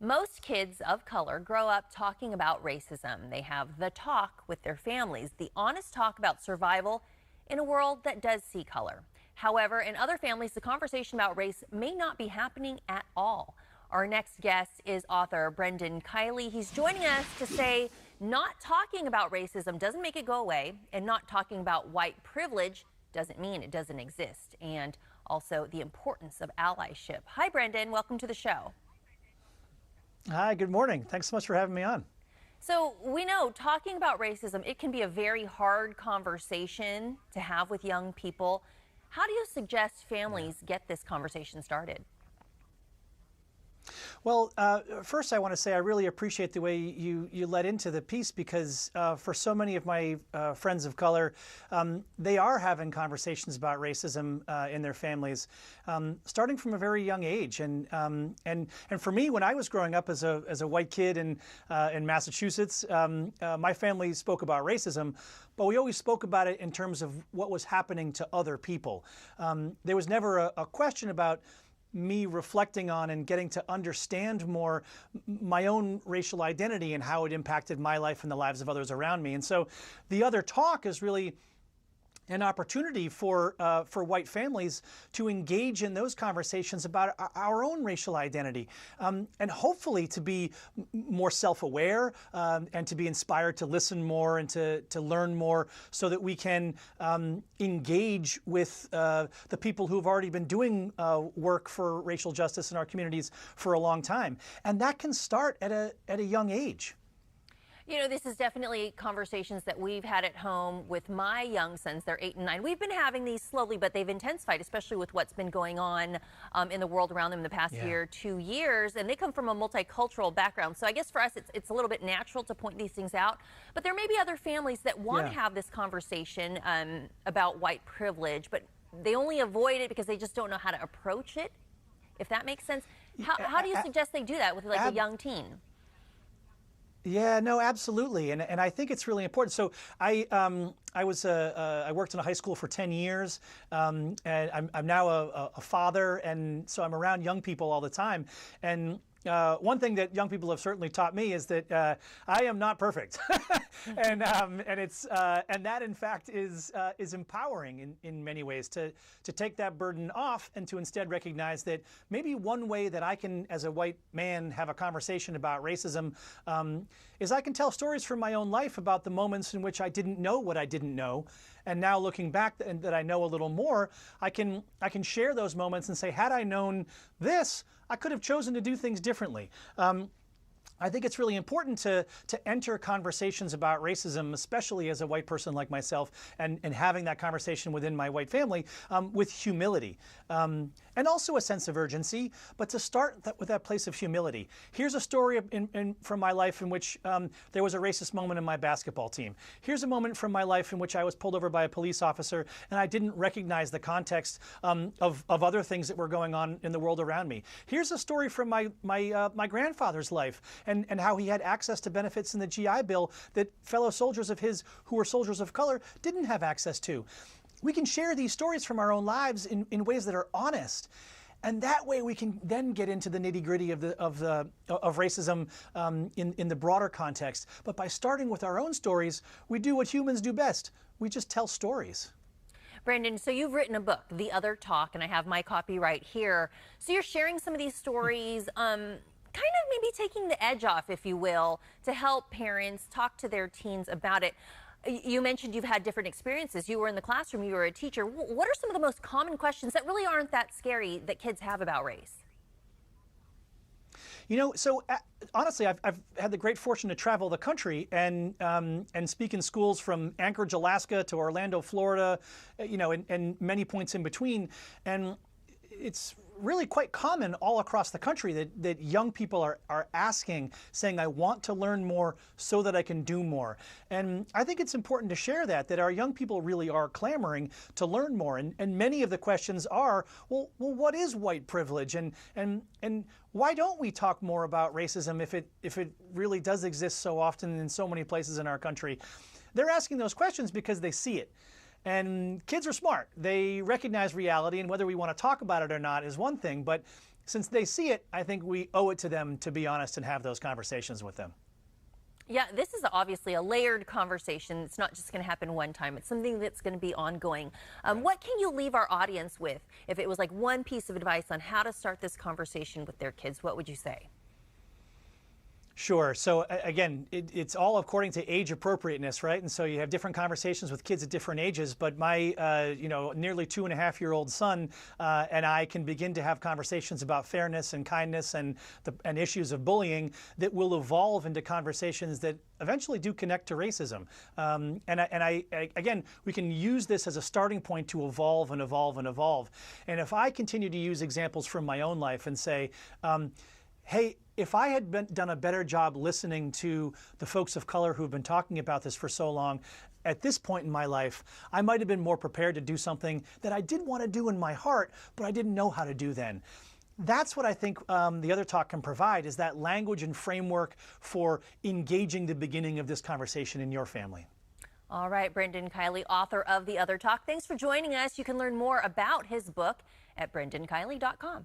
Most kids of color grow up talking about racism. They have the talk with their families, the honest talk about survival in a world that does see color. However, in other families, the conversation about race may not be happening at all. Our next guest is author Brendan Kiely. He's joining us to say not talking about racism doesn't make it go away, and not talking about white privilege doesn't mean it doesn't exist, and also the importance of allyship. Hi, Brendan. Welcome to the show. Hi, good morning. Thanks so much for having me on. So we know talking about racism, it can be a very hard conversation to have with young people. How do you suggest families get this conversation started? Well, first I want to say I really appreciate the way you led into the piece, because for so many of my friends of color, they are having conversations about racism in their families, starting from a very young age. And for me, when I was growing up as a white kid in Massachusetts, my family spoke about racism, but we always spoke about it in terms of what was happening to other people. There was never a question about me reflecting on and getting to understand more my own racial identity and how it impacted my life and the lives of others around me. And so the other talk is really an opportunity for white families to engage in those conversations about our own racial identity, and hopefully to be more self-aware, and to be inspired to listen more and to learn more, so that we can engage with the people who've already been doing work for racial justice in our communities for a long time. And that can start at a young age. You know, this is definitely conversations that we've had at home with my young sons. They're 8 and 9. We've been having these slowly, but they've intensified, especially with what's been going on in the world around them in the past year, 2 years. And they come from a multicultural background. So I guess for us, it's a little bit natural to point these things out. But there may be other families that want to have this conversation about white privilege, but they only avoid it because they just don't know how to approach it, if that makes sense. How do you suggest they do that with like a young teen? Yeah, no, absolutely, and I think it's really important. So I worked in a high school for 10 years, and I'm now a father, and so I'm around young people all the time. And one thing that young people have certainly taught me is that I am not perfect, and that in fact is empowering in many ways to take that burden off and to instead recognize that maybe one way that I can, as a white man, have a conversation about racism is I can tell stories from my own life about the moments in which I didn't know what I didn't know. And now looking back and that I know a little more, I can share those moments and say, had I known this, I could have chosen to do things differently. I think it's really important to enter conversations about racism, especially as a white person like myself, and having that conversation within my white family with humility, and also a sense of urgency, but to start with that place of humility. Here's a story from my life in which there was a racist moment in my basketball team. Here's a moment from my life in which I was pulled over by a police officer and I didn't recognize the context of other things that were going on in the world around me. Here's a story from my grandfather's life, and how he had access to benefits in the GI Bill that fellow soldiers of his who were soldiers of color didn't have access to. We can share these stories from our own lives in ways that are honest. And that way we can then get into the nitty-gritty of racism in the broader context. But by starting with our own stories, we do what humans do best. We just tell stories. Brendan, so you've written a book, The Other Talk, and I have my copy right here. So you're sharing some of these stories, kind of maybe taking the edge off, if you will, to help parents talk to their teens about it. You mentioned you've had different experiences. You were in the classroom, you were a teacher. What are some of the most common questions that really aren't that scary that kids have about race? You know, so honestly, I've had the great fortune to travel the country and speak in schools from Anchorage, Alaska to Orlando, Florida, you know, and many points in between. And it's really quite common all across the country that young people are asking, saying, I want to learn more so that I can do more. And I think it's important to share that our young people really are clamoring to learn more. And many of the questions are, well, what is white privilege? And why don't we talk more about racism if it really does exist so often in so many places in our country? They're asking those questions because they see it. And kids are smart. They recognize reality, and whether we want to talk about it or not is one thing, but since they see it, I think we owe it to them to be honest and have those conversations with them. Yeah, this is obviously a layered conversation. It's not just going to happen one time. It's something that's going to be ongoing. What can you leave our audience with? If it was like one piece of advice on how to start this conversation with their kids, what would you say? Sure. So again, it's all according to age appropriateness, right? And so you have different conversations with kids at different ages. But my, nearly 2.5-year-old son and I can begin to have conversations about fairness and kindness and issues of bullying that will evolve into conversations that eventually do connect to racism. Again, we can use this as a starting point to evolve and evolve and evolve. And if I continue to use examples from my own life and say, hey, if I had done a better job listening to the folks of color who've been talking about this for so long, at this point in my life, I might have been more prepared to do something that I did want to do in my heart, but I didn't know how to do then. That's what I think The Other Talk can provide, is that language and framework for engaging the beginning of this conversation in your family. All right, Brendan Kiely, author of The Other Talk. Thanks for joining us. You can learn more about his book at brendankiley.com.